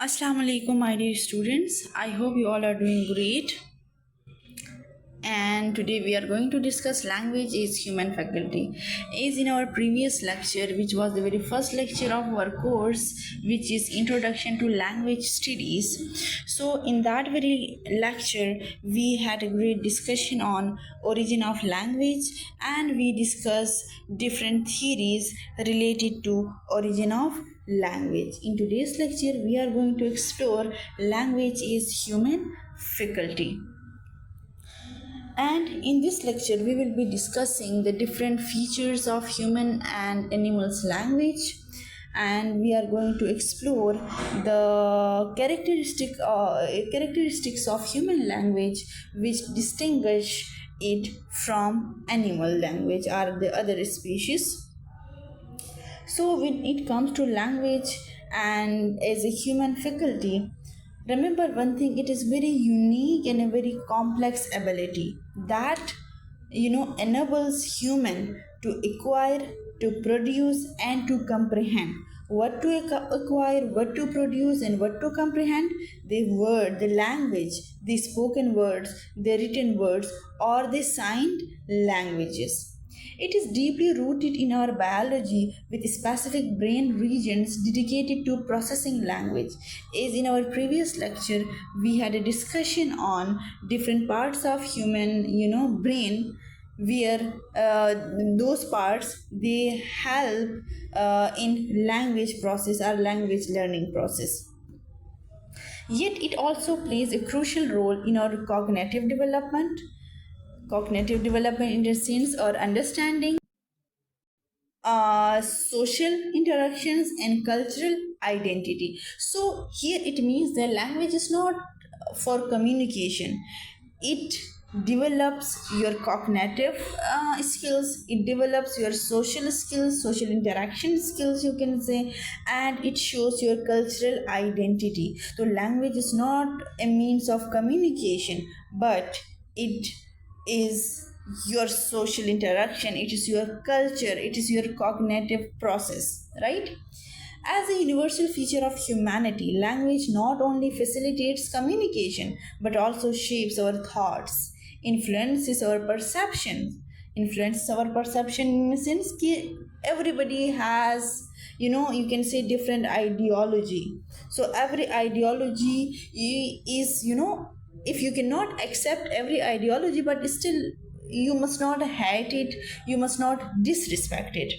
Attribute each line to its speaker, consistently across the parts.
Speaker 1: Assalamu alaikum, my dear students. I hope you all are doing great. And today we are going to discuss language is human faculty. As in our previous lecture, which was the very first lecture of our course, which is Introduction to Language Studies. So in that very lecture, we had a great discussion on origin of language, and we discussed different theories related to origin of language. In today's lecture, we are going to explore language is human faculty. And in this lecture, we will be discussing the different features of human and animals' language, and we are going to explore the characteristics of human language which distinguish it from animal language or the other species. So, when it comes to language and as a human faculty, remember one thing, it is very unique and a very complex ability that enables human to acquire, to produce, and to comprehend. What to acquire, what to produce, and what to comprehend? The word, the language, the spoken words, the written words, or the signed languages. It is deeply rooted in our biology with specific brain regions dedicated to processing language. As in our previous lecture, we had a discussion on different parts of human, brain where those parts they help in language process or language learning process. Yet it also plays a crucial role in our cognitive development in the sense or understanding social interactions and cultural identity. So here it means that language is not for communication. It develops your cognitive skills, it develops your social skills, social interaction skills, you can say, and it shows your cultural identity. So language is not a means of communication, but it is your social interaction, it is your culture, it is your cognitive process, right? As a universal feature of humanity, language not only facilitates communication but also shapes our thoughts, influences our perception in a sense that everybody has, you can say, different ideology. So every ideology is, if you cannot accept every ideology, but still you must not hate it, you must not disrespect it.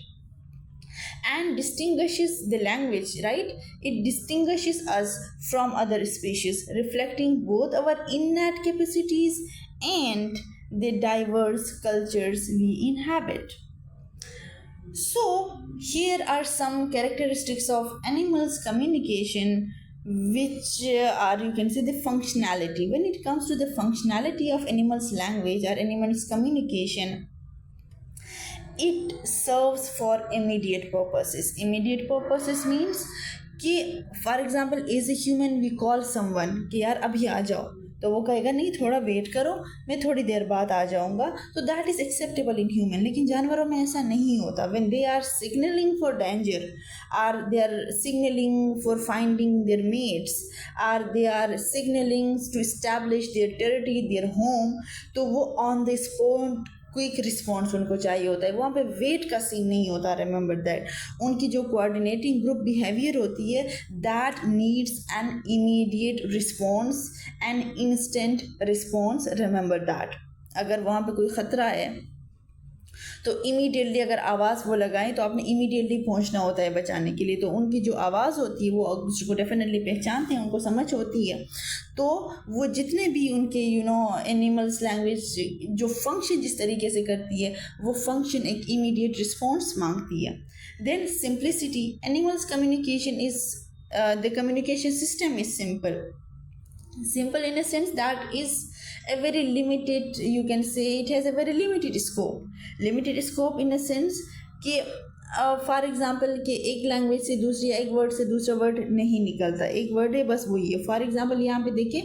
Speaker 1: And distinguishes the language, right? It distinguishes us from other species, reflecting both our innate capacities and the diverse cultures we inhabit. So, here are some characteristics of animals' communication, which are, you can say, the functionality. When it comes to the functionality of animals' language or animals' communication, it serves for immediate purposes. Immediate purposes means कि for example as a human we call someone कि यार अभी आ जाओ, तो वो कहेगा नहीं थोड़ा वेट करो, मैं थोड़ी देर बाद आ जाऊंगा, तो that is acceptable in human. लेकिन जानवरों में ऐसा नहीं होता. When they are signalling for danger, or they are signalling for finding their mates, or they are signalling to establish their territory, their home, तो वो on the spot quick response उनको चाहिए होता है. वहाँ पे वेट का सीन नहीं होता. रिमेंबर दैट उनकी जो कोऑर्डिनेटिंग ग्रुप बिहेवियर होती है, that needs an immediate response, an instant response. Remember that अगर वहाँ पे कोई ख़तरा है तो इमीडिएटली अगर आवाज़ वो लगाएं तो आपने इमीडिएटली पहुंचना होता है बचाने के लिए. तो उनकी जो आवाज़ होती है वो उसको डेफिनेटली पहचानते हैं, उनको समझ होती है. तो वो जितने भी उनके एनिमल्स लैंग्वेज जो फंक्शन जिस तरीके से करती है, वो फंक्शन एक इमीडिएट रिस्पॉन्स मांगती है. Then simplicity. Animals communication is the communication system is simple in a sense that is a very limited, you can say it has a very limited scope in a sense कि for example कि एक language से दूसरी, एक word से दूसरा word नहीं निकलता, एक वर्ड है बस वही है. फॉर एग्जाम्पल यहाँ पे देखिए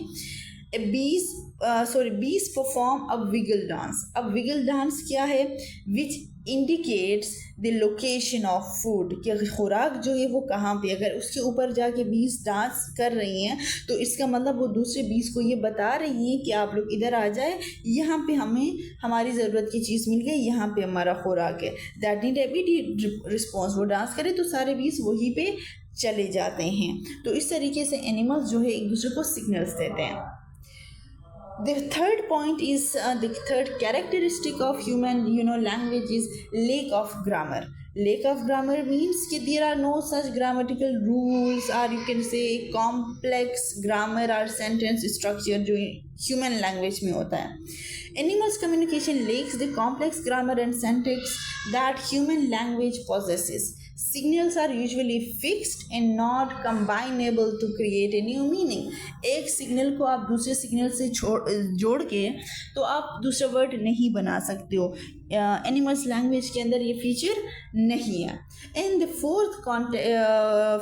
Speaker 1: bees perform a wiggle dance. अब wiggle dance क्या है? which indicates the location of food, कि खुराक जो है वो कहाँ पे, अगर उसके ऊपर जाके बीज डांस कर रही हैं तो इसका मतलब वो दूसरे बीज को ये बता रही हैं कि आप लोग इधर आ जाए, यहाँ पे हमें हमारी ज़रूरत की चीज़ मिल गई, यहाँ पे हमारा खुराक है। दैट नीड इमीडिएट रिस्पॉन्स, वो डांस करे तो सारे बीज वहीं पे चले जाते हैं। तो इस तरीके से एनिमल्स जो है एक दूसरे को सिग्नल्स देते हैं। The third point is the third characteristic of human language is lack of grammar. Lack of grammar means कि there are no such grammatical rules, or you can say complex grammar or sentence structure जो human language में होता है। Animals communication lacks the complex grammar and syntax that human language possesses. Signals are usually fixed and not combinable to create a new meaning. एक signal को आप दूसरे signal से जोड़ के तो आप दूसरा वर्ड नहीं बना सकते हो। एनिमल्स लैंग्वेज के अंदर ये फीचर नहीं है। And the fourth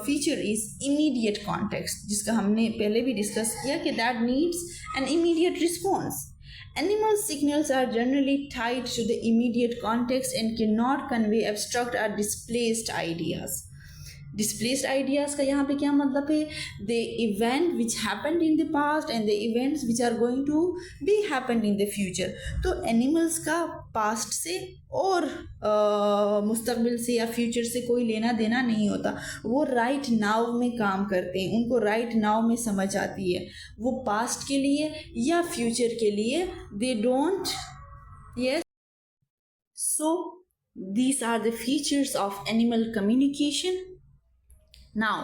Speaker 1: feature is immediate context, जिसका हमने पहले भी डिस्कस किया कि that needs an immediate response. Animal signals are generally tied to the immediate context and cannot convey abstract or displaced ideas. Displaced ideas का यहाँ पे क्या मतलब है? The event which happened in the past and the events which are going to be happened in the future. तो animals का past से और मुस्तकबिल से या फ्यूचर से कोई लेना देना नहीं होता। वो राइट नाउ में काम करते हैं, उनको राइट नाउ में समझ आती है। वो पास्ट के लिए या फ्यूचर के लिए they don't. Yes, so these are the features of animal communication. Now,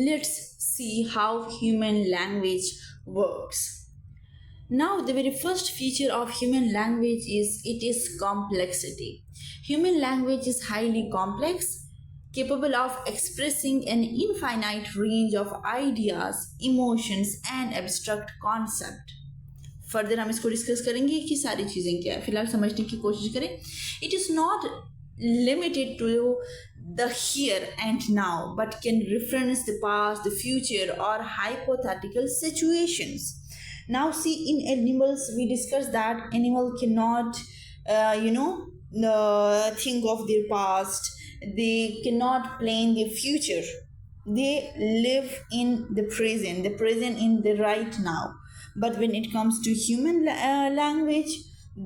Speaker 1: let's see how human language works. Now, the very first feature of human language is it is complexity. Human language is highly complex, capable of expressing an infinite range of ideas, emotions, and abstract concepts. Further, हम इसको discuss करेंगे कि सारी चीज़ें क्या है। फिलहाल समझने की कोशिश करें। It is not limited to the here and now, but can reference the past, the future, or hypothetical situations. Now, see, in animals, we discussed that animal cannot, think of their past. They cannot plan their future. They live in the present in the right now. But when it comes to human language,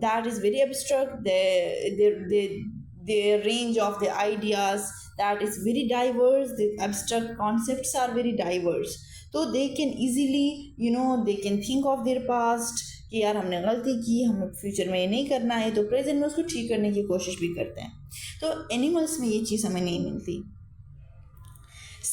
Speaker 1: that is very abstract. The range of the ideas, that is very diverse. The abstract concepts are very diverse. So they can easily, they can think of their past कि यार हमने गलती की, हमें future में ये नहीं करना है, तो प्रेजेंट में उसको ठीक करने की कोशिश भी करते हैं। तो एनिमल्स में ये चीज़ हमें नहीं मिलती।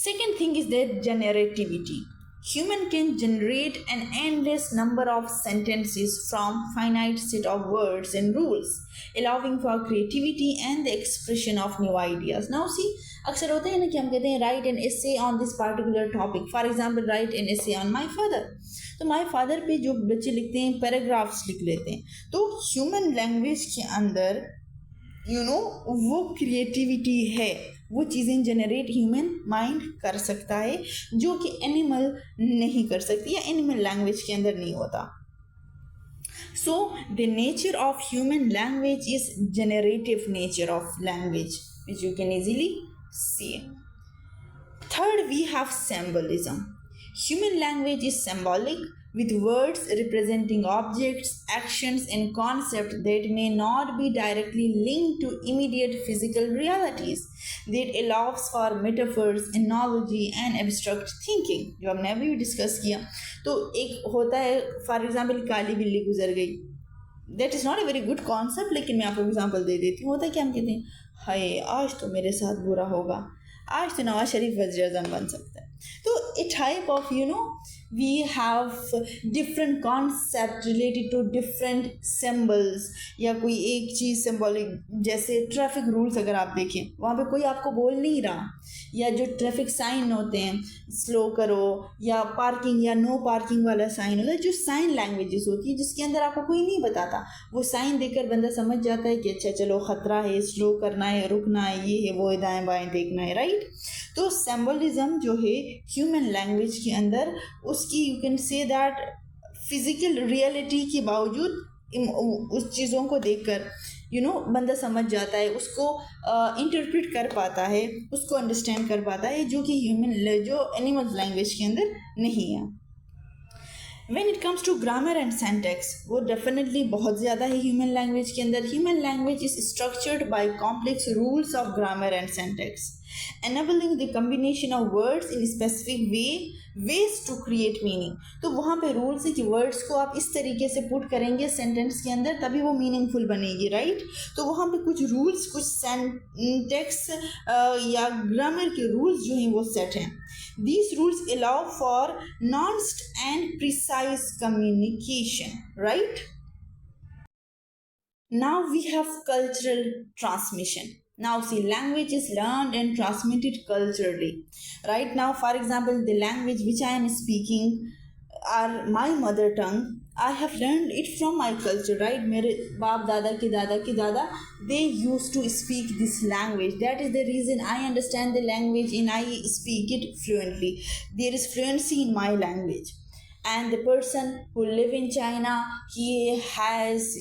Speaker 1: Second thing is their generativity. Human can generate an endless number of sentences from finite set of words and rules, allowing for creativity and the expression of new ideas. Now see, अक्सर होता है ना कि हम कहते हैं write an essay on this particular topic. For example, write an essay on my father. तो my father पे जो बच्चे लिखते हैं पैराग्राफ्स लिख लेते हैं। तो ह्यूमन लैंग्वेज के अंदर वो क्रिएटिविटी है, वो चीज़ें जनरेट ह्यूमन माइंड कर सकता है जो कि एनिमल नहीं कर सकती या एनिमल लैंग्वेज के अंदर नहीं होता। So the nature of human language is generative nature of language which you can easily see. Third, we have symbolism. Human language is symbolic, with words representing objects, actions, and concepts that may not be directly linked to immediate physical realities. That allows for metaphors, analogy, and abstract thinking, जो हमने अभी भी discuss किया। तो एक होता है, for example, काली बिल्ली गुजर गई। That is not a very good concept, लेकिन मैं आपको एग्जाम्पल दे देती हूँ। होता है क्या, हम कहते हैं हाय आज तो मेरे साथ बुरा होगा, आज तो नवाज शरीफ वज़ीर आज़म बन सकता है। तो a type of we have different concept related to different symbols, या कोई एक चीज़ सिंबॉलिक, जैसे ट्रैफिक रूल्स अगर आप देखें, वहाँ पे कोई आपको बोल नहीं रहा, या जो ट्रैफिक साइन होते हैं स्लो करो या पार्किंग या नो पार्किंग वाला साइन होता है, जो साइन लैंग्वेजेस होती है जिसके अंदर आपको कोई नहीं बताता, वो साइन देखकर बंदा समझ जाता है कि अच्छा चलो ख़तरा है, स्लो करना है, रुकना है, ये है वो है, दाएँ बाएँ देखना है, राइट। तो सिंबलिज्म जो है ह्यूमन लैंग्वेज के अंदर, उसकी you can say that physical reality के बावजूद उस चीज़ों को देखकर बंदा समझ जाता है, उसको इंटरप्रेट कर पाता है, उसको अंडरस्टैंड कर पाता है, जो कि जो एनिमल्स लैंग्वेज के अंदर नहीं है. When it comes to grammar and syntax, वो डेफिनेटली बहुत ज़्यादा है ह्यूमन लैंग्वेज के अंदर. Human language is structured by complex rules of grammar and syntax, enabling the combination of words in specific ways to create meaning. तो वहाँ पे rules है कि वर्ड्स को आप इस तरीके से पुट करेंगे सेंटेंस के अंदर तभी वो मीनिंगफुल बनेगी, राइट. तो वहाँ पे कुछ रूल्स, कुछ सिंटैक्स या ग्रामर के रूल्स जो हैं वो सेट हैं. These rules allow for nuanced and precise communication, right? Now we have cultural transmission. Now see, language is learned and transmitted culturally. Right now, for example, the language which I am speaking are my mother tongue. I have learned it from my culture, right? मेरे बाप दादा की दादा they used to speak this language. That is the reason I understand the language and I speak it fluently. There is fluency in my language. And the person who live in China, he has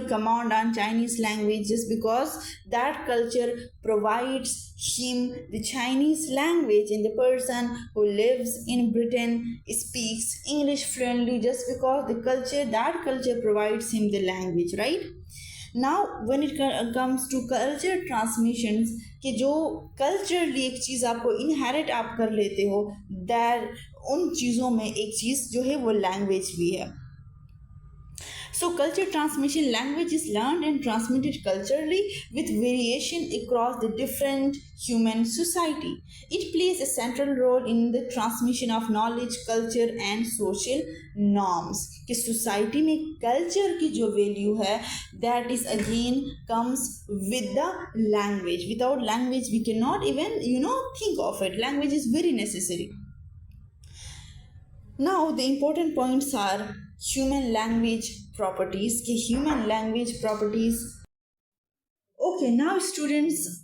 Speaker 1: command on Chinese language just because that culture provides him the Chinese language. And the person who lives in Britain speaks English fluently just because that culture provides him the language, right? Now when it comes to culture transmissions, कि जो culturally एक चीज़ आपको inherit आप कर लेते हो, that उन चीज़ों में एक चीज़ जो है वो लैंग्वेज भी है. So culture transmission, language is learned and transmitted culturally with variation across the different human society. It plays a central role in the transmission of knowledge, culture and social norms. कि society में culture की जो value है, that is again comes with the language. Without language we cannot even think of it. Language is very necessary. Now the important points are human language properties. कि human language properties. Okay, now students,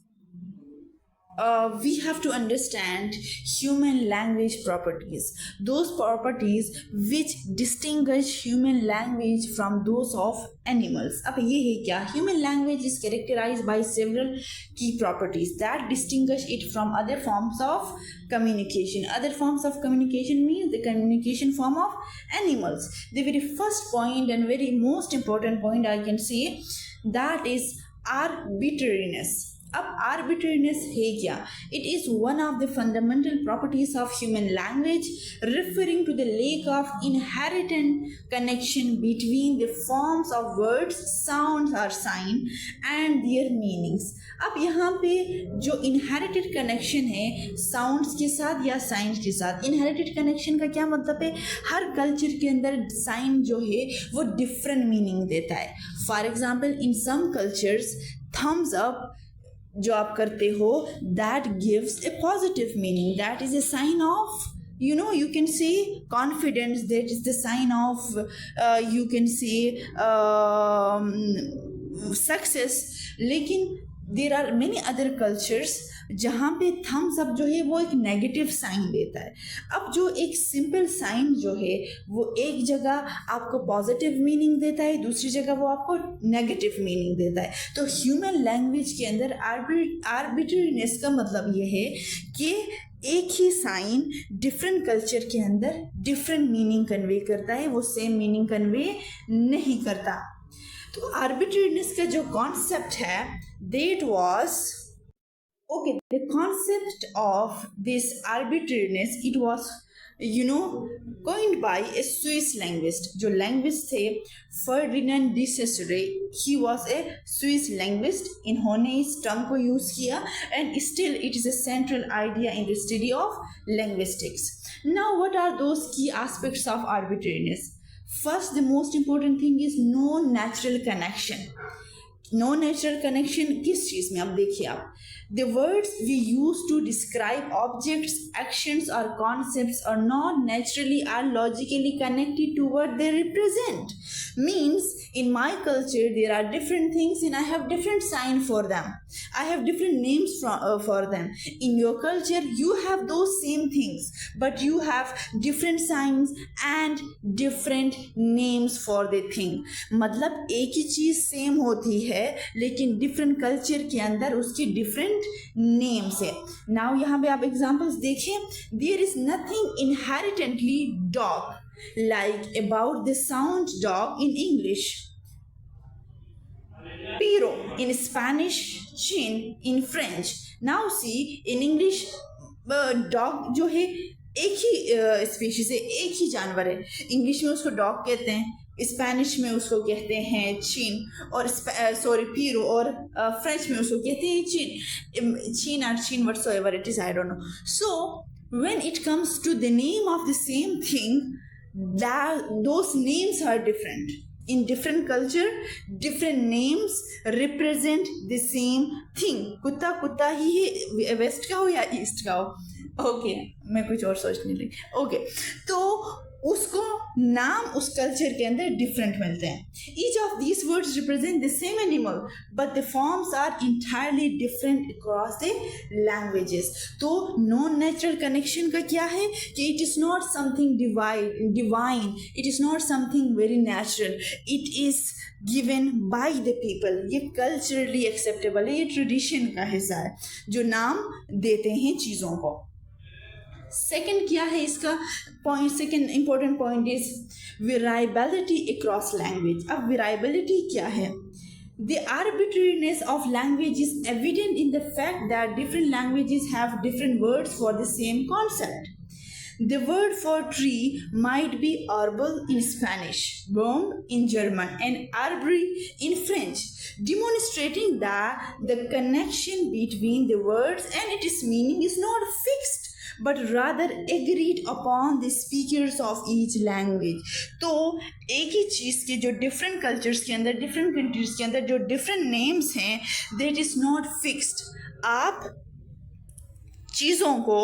Speaker 1: we have to understand human language properties. Those properties which distinguish human language from those of animals. अब ये है क्या? Human language is characterized by several key properties that distinguish it from other forms of communication. Other forms of communication means the communication form of animals. The very first point and very most important point I can say, that is arbitrariness. अब arbitrariness है क्या? It is one of the fundamental properties of human language, referring to the lack of inherent connection between the forms of words, sounds or sign and their meanings. अब यहाँ पे जो inherited connection है sounds के साथ या signs के साथ, inherited connection का क्या मतलब है? हर culture के अंदर sign जो है वो different meaning देता है. For example, in some cultures, thumbs up जो आप करते हो, that gives a positive meaning. That is a sign of, you can say confidence. That is the sign of you can say success. लेकिन there are many other cultures जहाँ पे Thums up जो है वो एक नेगेटिव साइन देता है. अब जो एक सिंपल साइन जो है वो एक जगह आपको पॉजिटिव मीनिंग देता है, दूसरी जगह वो आपको नेगेटिव मीनिंग देता है. तो ह्यूमन लैंग्वेज के अंदर आर्बिट्रेरीनेस का मतलब ये है कि एक ही साइन डिफरेंट कल्चर के अंदर डिफरेंट मीनिंग कन्वे करता है, वो सेम मीनिंग कन्वे नहीं करता. तो आर्बिट्रेरीनेस का जो कॉन्सेप्ट है, that was okay, the concept of this arbitrariness, it was coined by a Swiss linguist. जो linguist थे Ferdinand de Saussure, he was a Swiss linguist. इन्होंने इस term को use किया and still it is a central idea in the study of linguistics. Now what are those key aspects of arbitrariness? First, the most important thing is no natural connection. No natural connection किस चीज़ में? अब देखिए आप, the words we use to describe objects, actions or concepts are not naturally or logically connected to what they represent. means in my culture there are different things and I have different sign for them. I have different names for them. In your culture you have those same things but you have different signs and different names for the thing. मतलब एक ही चीज same होती है लेकिन different culture के अंदर उसके different names है. नाउ यहाँ पे आप एग्जांपल्स देखें. There is nothing inherently dog like about the sound dog in English, perro in Spanish, chin in French. Now see in English dog जो है एक ही स्पीशीज है, एक ही जानवर है. इंग्लिश में उसको डॉग कहते हैं, स्पेनिश में उसको कहते हैं चीन और पीरो, और फ्रेंच में उसको कहते हैं चीन और चीन whatsoever it is, I don't know. So when it comes to the name of the same thing, that those names are different. In different culture, different names represent the same thing. कुत्ता कुत्ता ही है, waste का हो या east का हो. Okay मैं कुछ और सोचने लगी. ओके तो उसको नाम उस कल्चर के अंदर डिफरेंट मिलते हैं. Each of these words represent the same animal but the forms are entirely different across the languages. तो नॉन नेचुरल कनेक्शन का क्या है कि it is not something divine, it is not something very natural, it is given by the people. ये culturally acceptable है, ये tradition का हिस्सा है जो नाम देते हैं चीज़ों को. सेकेंड क्या है इसका point, second important point is variability across language. अब वेरिएबिलिटी क्या है? The arbitrariness of language is evident in the fact that different languages have different words for the same concept. The word for tree might be arbre in Spanish, baum in German, and arbre in French, demonstrating that the connection between the words and its meaning is not fixed but rather agreed upon the speakers of each language. तो एक ही चीज़ के जो different cultures के अंदर, different countries के अंदर जो different names हैं, दैट इज़ नॉट फिक्स्ड. आप चीज़ों को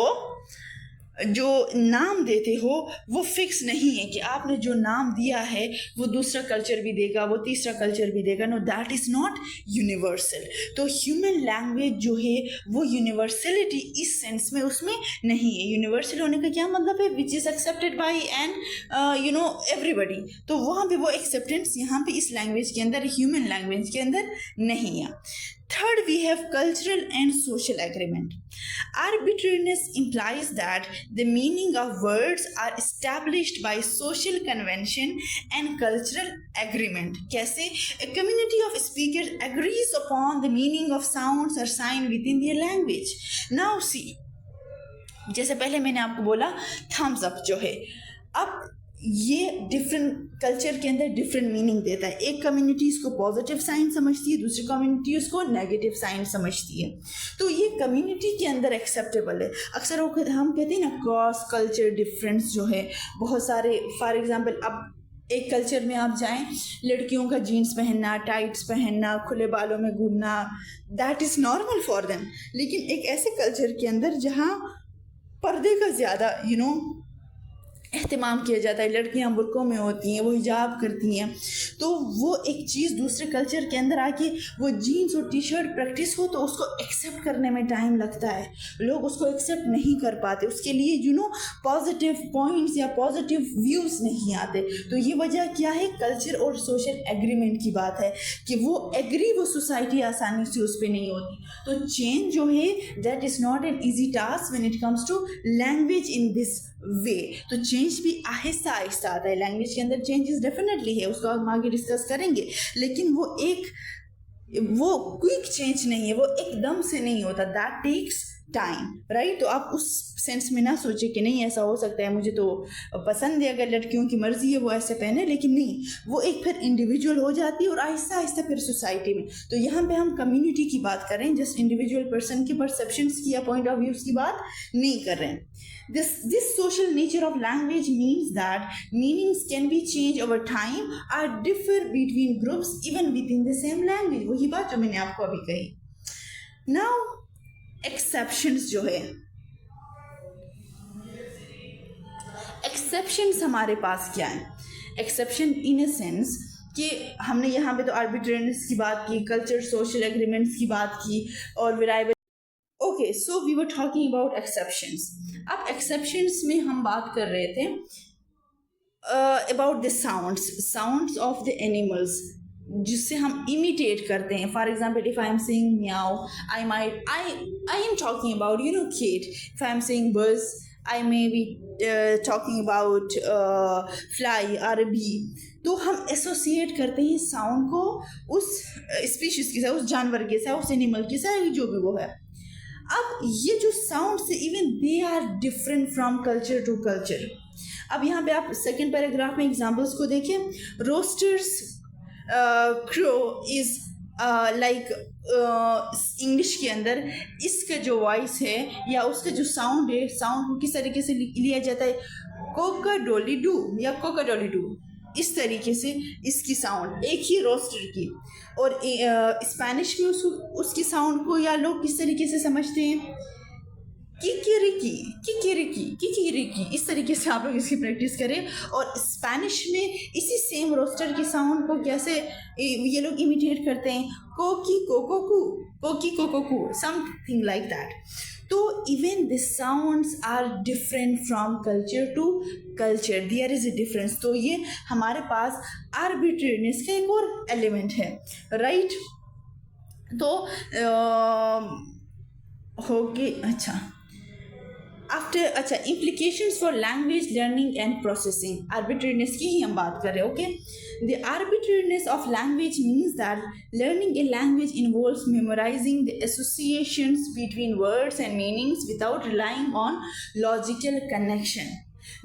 Speaker 1: जो नाम देते हो वो फिक्स नहीं है कि आपने जो नाम दिया है वो दूसरा कल्चर भी देगा, वो तीसरा कल्चर भी देगा. No, that is not universal. तो ह्यूमन लैंग्वेज जो है वो यूनिवर्सलिटी इस सेंस में उसमें नहीं है. यूनिवर्सल होने का क्या मतलब है? Which is accepted by and everybody. तो वहाँ पे वो एक्सेप्टेंस यहाँ पे इस लैंग्वेज के अंदर, ह्यूमन लैंग्वेज के अंदर नहीं है. Third, we have cultural and social agreement. Arbitrariness implies that the meaning of words are established by social convention and cultural agreement. कैसे? A community of speakers agrees upon the meaning of sounds or signs within their language. Now see, जैसे पहले मैंने आपको बोला thumbs up जो है, अब ये डिफरेंट कल्चर के अंदर डिफरेंट मीनिंग देता है. एक कम्युनिटी इसको पॉजिटिव साइन समझती है, दूसरी कम्युनिटी उसको नेगेटिव साइन समझती है. तो ये कम्युनिटी के अंदर एक्सेप्टेबल है. अक्सर हम कहते हैं ना क्रॉस कल्चर डिफरेंस जो है बहुत सारे. फॉर एग्जांपल अब एक कल्चर में आप जाएं, लड़कियों का जीन्स पहनना, टाइट्स पहनना, खुले बालों में घूमना, that is normal for them. लेकिन एक ऐसे कल्चर के अंदर जहाँ पर्दे का ज़्यादा एहतमाम किया जाता है, लड़कियां बुर्कों में होती हैं, वो हिजाब करती हैं, तो वो एक चीज़ दूसरे कल्चर के अंदर आके वो जीन्स और टी शर्ट प्रैक्टिस हो तो उसको एक्सेप्ट करने में टाइम लगता है. लोग उसको एक्सेप्ट नहीं कर पाते, उसके लिए पॉजिटिव पॉइंट्स या पॉजिटिव व्यूज़ नहीं आते. तो ये वजह क्या है? कल्चर और सोशल एग्रीमेंट की बात है कि वो एग्री, वो सोसाइटी आसानी से उस पर नहीं होती. तो चेंज जो है that is not an easy task when it comes to language in this way. तो चेंज भी आहिस्ता आहिस्ता आता है. लैंग्वेज के अंदर चेंजेस डेफिनेटली है, उसको हम आगे डिस्कस करेंगे, लेकिन वो क्विक चेंज नहीं है, वो एकदम से नहीं होता. That takes time, right. तो आप उस सेंस में ना सोचे कि नहीं ऐसा हो सकता है, मुझे तो पसंद है, अगर लड़कियों की मर्जी है वो ऐसे पहने, लेकिन नहीं, वो एक फिर इंडिविजुअल हो जाती है और आहिस्ता आहिस्ता फिर सोसाइटी में. तो यहाँ पे हम कम्युनिटी की बात कर रहे हैं, जस्ट इंडिविजुअल पर्सन की परसेप्शंस की या पॉइंट ऑफ व्यूज़ की बात नहीं कर रहे हैं. This social nature of language means that meanings can be changed over time or differ between groups even within the same language. वही बात जो मैंने आपको अभी कही. Now exceptions जो है, exceptions हमारे पास क्या है? Exception in a sense कि हमने यहाँ पे तो आर्बिट्रेरीनेस की बात की, कल्चर सोशल एग्रीमेंट्स की बात की और variable. Okay, so we were talking about exceptions. अब एक्सेप्शंस में हम बात कर रहे थे about the sounds of the animals जिससे हम इमिटेट करते हैं. For example, if I am saying meow, I am talking about cat. If I am saying buzz, I may be talking about fly और बी. तो हम associate करते हैं sound को उस स्पीशीज के साथ, उस जानवर के साथ, उस एनिमल के साथ, जो भी वो है. अब ये जो साउंड से even they are different from culture to culture. अब यहाँ पे आप सेकेंड पैराग्राफ में एग्जाम्पल्स को देखें. Roosters crow is like English के अंदर इसका जो वॉइस है या उसका जो साउंड है, साउंड को किस तरीके से लिया जाता है, कोका डोली डू या कोका डोली डू, इस तरीके से इसकी साउंड एक ही रोस्टर की. और स्पेनिश में उसकी साउंड को या लोग किस तरीके से समझते हैं, किकिरिकी किकिरिकी किकिरिकी. इस तरीके से आप लोग इसकी प्रैक्टिस करें. और स्पेनिश में इसी सेम रोस्टर की साउंड को कैसे ये लोग इमिटेट करते हैं, कोकी कोकोकू, कोकी कोकोकू, समथिंग लाइक दैट. तो even the sounds are different from culture to culture, there is a difference. तो ये हमारे पास आर्बिट्रेरीनेस का एक और एलिमेंट है, राइट. तो हो गई. अच्छा implications for language learning and processing. Arbitrariness की ही हम बात कर रहे हैं. Okay, the arbitrariness of language means that learning a language involves memorizing the associations between words and meanings without relying on logical connection.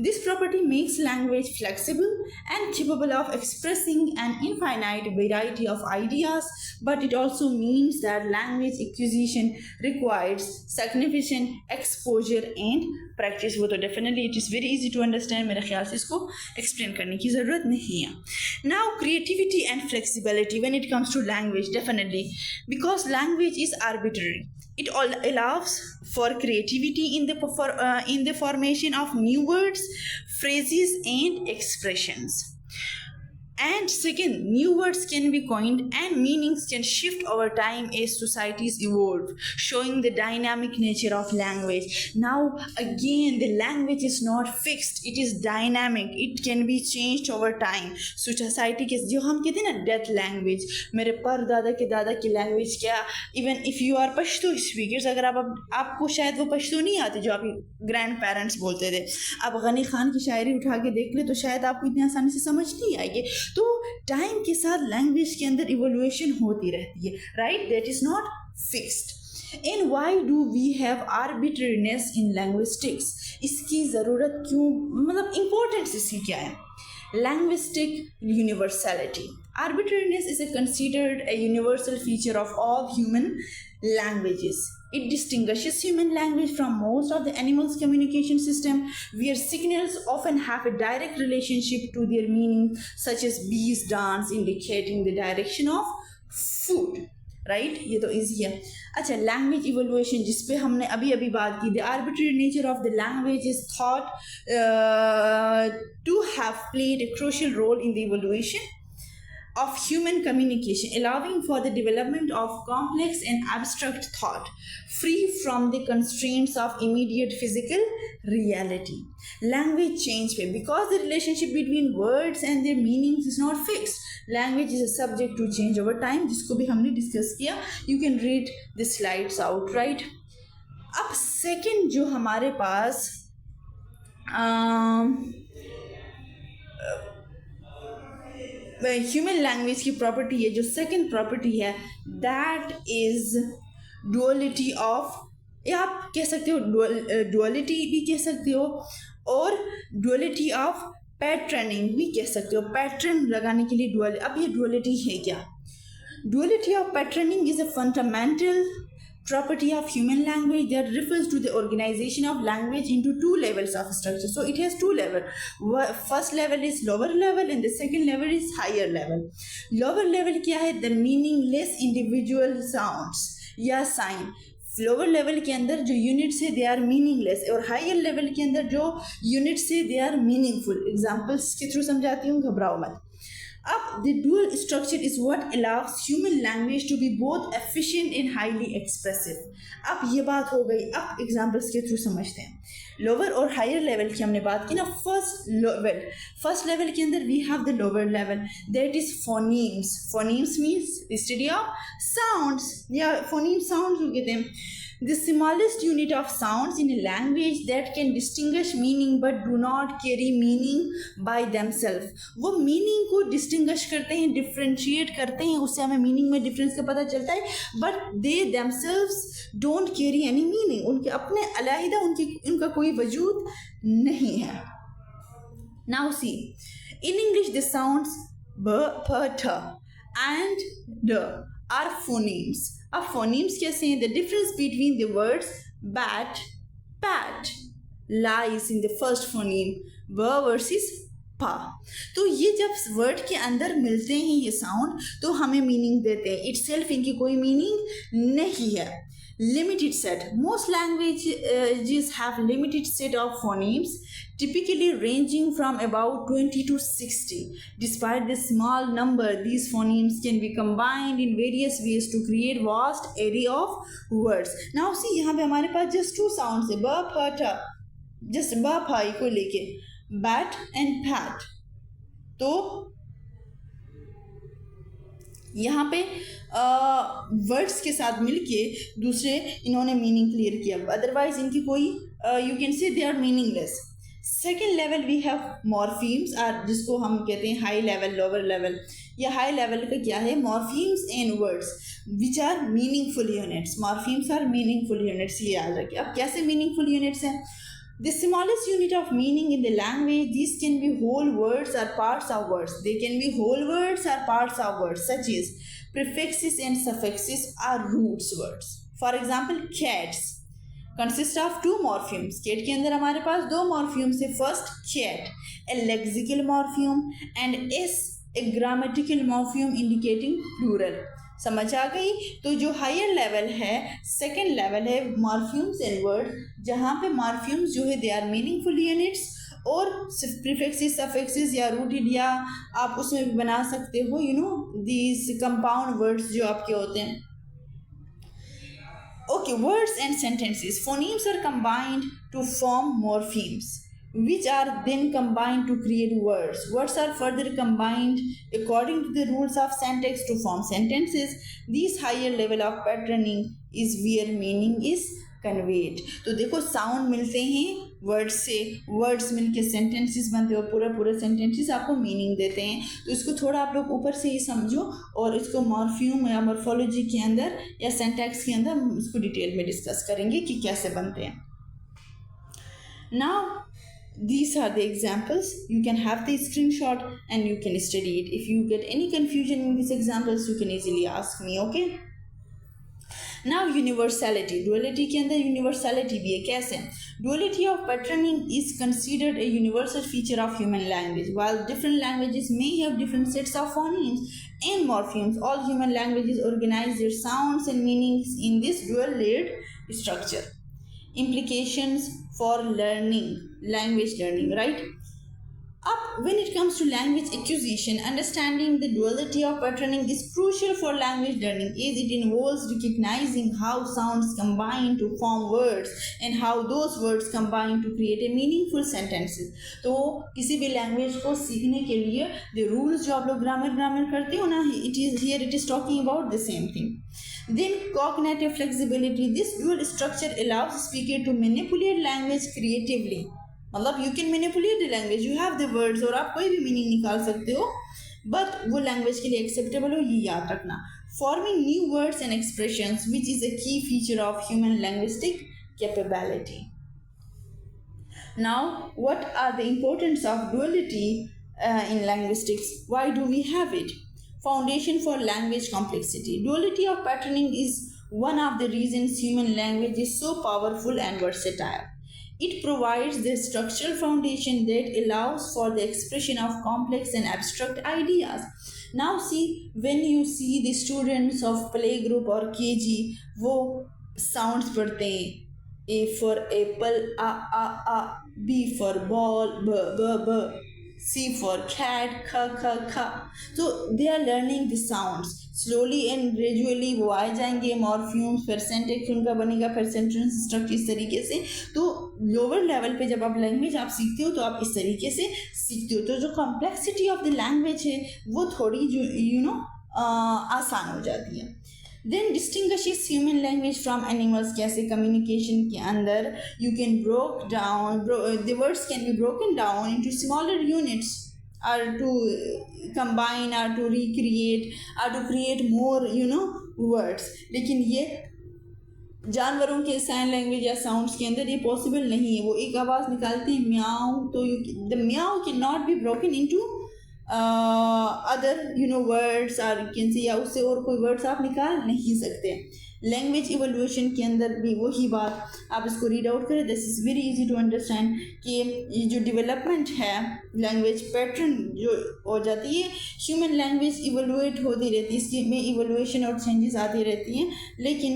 Speaker 1: This property makes language flexible and capable of expressing an infinite variety of ideas, but it also means that language acquisition requires significant exposure and practice. वो तो definitely it is very easy to understand. मेरे ख्याल से इसको explain करने की ज़रूरत नहीं है. Now creativity and flexibility when it comes to language, definitely, because language is arbitrary. It all allows for creativity in the formation of new words, phrases, and expressions. And second, new words can be coined and meanings can shift over time as societies evolve, showing the dynamic nature of language. Now, again, the language is not fixed, it is dynamic, it can be changed over time. So, society के जो हम कहते हैं ना death language, मेरे पर दादा के दादा की language क्या, even if you are Pashto speakers, अगर आपको शायद वो पश्तो नहीं आती जो आपके ग्रैंड पेरेंट्स बोलते थे, आप गनी खान की शायरी उठा के देख ले तो शायद आपको इतनी आसानी से समझ नहीं आएगी. तो टाइम के साथ लैंग्वेज के अंदर इवोल्यूशन होती रहती है, right. That is not fixed. And why do we have arbitrariness in linguistics? इसकी ज़रूरत क्यों, मतलब इम्पोर्टेंस इसकी क्या है? Linguistic universality. Arbitrariness is considered a universal feature of all human languages. It distinguishes human language from most of the animals' communication system, where signals often have a direct relationship to their meaning, such as bees dance indicating the direction of food. Right, ये तो easy है. अच्छा, language evolution जिस पे हमने अभी अभी बात की, the arbitrary nature of the language is thought to have played a crucial role in the evolution of human communication, allowing for the development of complex and abstract thought, free from the constraints of immediate physical reality. Language change पे, because the relationship between words and their meanings is not fixed. Language is a subject to change over time, जिसको भी हमने discuss किया. You can read the slides out, right? अब second जो हमारे पास human language की property है, जो सेकंड प्रॉपर्टी है, दैट इज डुअलिटी ऑफ, या आप कह सकते हो डुअलिटी भी कह सकते हो, और डुअलिटी ऑफ पैटर्निंग भी कह सकते हो. पैटर्न लगाने के लिए डुअल. अब ये डुअलिटी है क्या? Duality of patterning is a fundamental property of human language that refers to the organization of language into two levels of structure. So it has two levels. First level is lower level and the second level is higher level. Lower level क्या है? The meaningless individual sounds या sign. Lower level के अंदर जो units है they are meaningless, और higher level के अंदर जो यूनिट्स है दे आर मीनिंगफुल. एग्जाम्पल्स के थ्रू समझाती हूँ, घबराओ मत. अब the dual structure is what allows human language to be both efficient and highly expressive. अब ये बात हो गई, अब एग्जाम्पल्स के थ्रू समझते हैं. लोअर और हायर लेवल की हमने बात की ना. फर्स्ट लेवल के अंदर we have the lower level, that is phonemes. Phonemes means study of sounds, या फोनीम साउंड्स को कहते हैं. The smallest unit of sounds in a language that can distinguish meaning but do not carry meaning by themselves. वो meaning को distinguish करते हैं, differentiate करते हैं, उससे हमें meaning में difference का पता चलता है, but they themselves don't carry any meaning. उनके अपने अलहदा उनका कोई वजूद नहीं है. Now see, in English the sounds b, p, t and d are phonemes. अब phonemes कैसे हैं? The difference between the words bat, pat lies in the first phoneme b versus pa. तो ये जब वर्ड के अंदर मिलते हैं ये साउंड तो हमें मीनिंग देते हैं. इटसेल्फ इनकी कोई मीनिंग नहीं है. Limited set. Most languages have limited set of phonemes, typically ranging from about 20 to 60. Despite this small number, these phonemes can be combined in various ways to create vast array of words. Now see, यहाँ पे हमारे पास just two sounds है, ba, pa, ta. Just ba, pa को लेके bat and pat. तो यहाँ पे words के साथ मिलके दूसरे इन्होंने मीनिंग क्लियर किया. अदरवाइज इनकी कोई you can say they are meaningless. Second level we have morphemes, or जिसको हम कहते हैं हाई लेवल, लोअर लेवल. या हाई लेवल का क्या है? Morphemes and words which are meaningful units. Morphemes are meaningful units, ये याद रखिए. अब कैसे मीनिंगफुल यूनिट्स हैं? The smallest unit of meaning in the language, these can be whole words or parts of words. They can be whole words or parts of words, such as prefixes and suffixes are roots words. For example, cats consist of two morphemes. Cat के अंदर हमारे पास दो morphemes है. First, cat, a lexical morpheme, and s, a grammatical morpheme indicating plural. समझ आ गई? तो जो higher level है, सेकेंड लेवल है मॉर्फ्यूम्स एंड वर्ड, जहाँ पे मॉर्फ्यूम्स जो है दे आर मीनिंगफुल यूनिट्स, और प्रीफिक्सेस, सफिक्सेस या रूटेड, या आप उसमें भी बना सकते हो you know these compound words जो आपके होते हैं. Okay, words and sentences. Phonemes are combined to form morphemes which are then combined to create words. Words are further combined according to the rules of syntax to form sentences. This higher level of patterning is where meaning is conveyed. तो देखो sound मिलते हैं words से, words मिलके sentences बनते हैं, और पूरा सेंटेंसेस आपको मीनिंग देते हैं. तो इसको थोड़ा आप लोग ऊपर से ही समझो, और इसको मॉर्फ्यूम या मॉर्फोलॉजी के अंदर या सिंटैक्स के अंदर इसको डिटेल में डिस्कस करेंगे कि कैसे बनते हैं. Now these are the examples. You can have the screenshot and you can study it. If you get any confusion in these examples, you can easily ask me. Okay. Now universality. Duality के अंदर universality भी है. कैसे? Duality of patterning is considered a universal feature of human language. While different languages may have different sets of phonemes and morphemes, all human languages organize their sounds and meanings in this dual layered structure. Implications for language learning, right? Up, when it comes to language acquisition, understanding the duality of patterning is crucial for language learning, as it involves recognizing how sounds combine to form words and how those words combine to create a meaningful sentences. तो किसी भी language को सीखने के लिए the rules जो आप लोग ग्रामर करते हो ना, it is talking about the same thing. Then cognitive flexibility. This dual structure allows speaker to manipulate language creatively. मतलब you can manipulate the language, you have the words, और आप कोई भी मीनिंग निकाल सकते हो, बट वो लैंग्वेज के लिए एक्सेप्टेबल हो, ये याद रखना. Forming new words and expressions, which is a key feature of human linguistic capability. Now, what are the importance of duality in linguistics? Why do we have it? Foundation for language complexity. Duality of patterning is one of the reasons human language is so powerful and versatile. It provides the structural foundation that allows for the expression of complex and abstract ideas. Now see, when you see the students of playgroup or KG, वो sounds पढ़ते हैं. A for apple, a, B for ball, b, b, b. C for cat, kha kha kha. So they are learning the sounds slowly and gradually. वो आए जाएंगे मॉर्फ्यूम्स, फिर सेंटेक्स उनका बनेगा, फिर सेंटेंस स्ट्रक्चर इस तरीके से. तो लोअर लेवल पे जब आप लैंग्वेज आप सीखते हो तो आप इस तरीके से सीखते हो. तो जो कॉम्प्लेक्सिटी ऑफ द लैंग्वेज है वो थोड़ी जो आसान हो जाती है. Then distinguishes human language from animals. कैसे कम्युनिकेशन के अंदर you can broke down, the words can be broken down into smaller units, or to combine, or to recreate, or to create more words. लेकिन ये जानवरों के sign language या sounds के अंदर ये पॉसिबल नहीं है. वो एक आवाज़ निकालते हैं म्याऊ, तो the meow can not be broken into other words, और कैन से या उससे और कोई वर्ड्स आप निकाल नहीं सकते. लैंग्वेज इवोल्यूशन के अंदर भी वही बात, आप इसको रीड आउट करें. This is very easy to understand कि ये जो डेवलपमेंट है लैंग्वेज पैटर्न जो हो जाती है, ह्यूमन लैंग्वेज इवोल्यूएट होती रहती है, इसकी में इवोल्यूशन और चेंजेस आती रहती हैं, लेकिन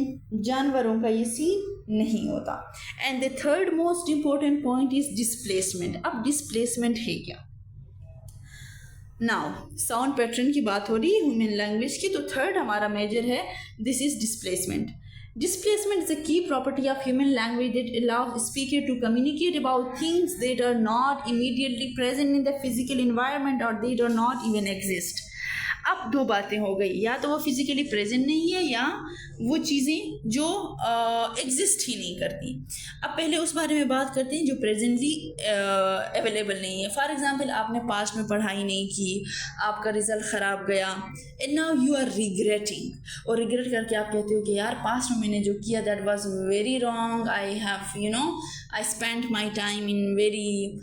Speaker 1: जानवरों का ये सीन नहीं होता. And the third most important point is displacement. अब डिस्प्लेसमेंट है क्या? नाउ साउंड पैटर्न की बात हो रही है ह्यूमन लैंग्वेज की, तो थर्ड हमारा मेजर है, this is displacement. Displacement is a key property of human language that allows speaker to communicate about things that are not immediately present in the physical environment, or they do not even exist. अब दो बातें हो गई, या तो वो physically present नहीं है या वो चीज़ें जो एग्जिस्ट ही नहीं करती. अब पहले उस बारे में बात करते हैं जो प्रेजेंटली अवेलेबल नहीं है. फॉर एग्जांपल आपने पास्ट में पढ़ाई नहीं की, आपका रिज़ल्ट ख़राब गया, and now you are regretting, और रिग्रेट करके आप कहते हो कि यार पास्ट में मैंने जो किया that was very wrong, I have I spent my time in very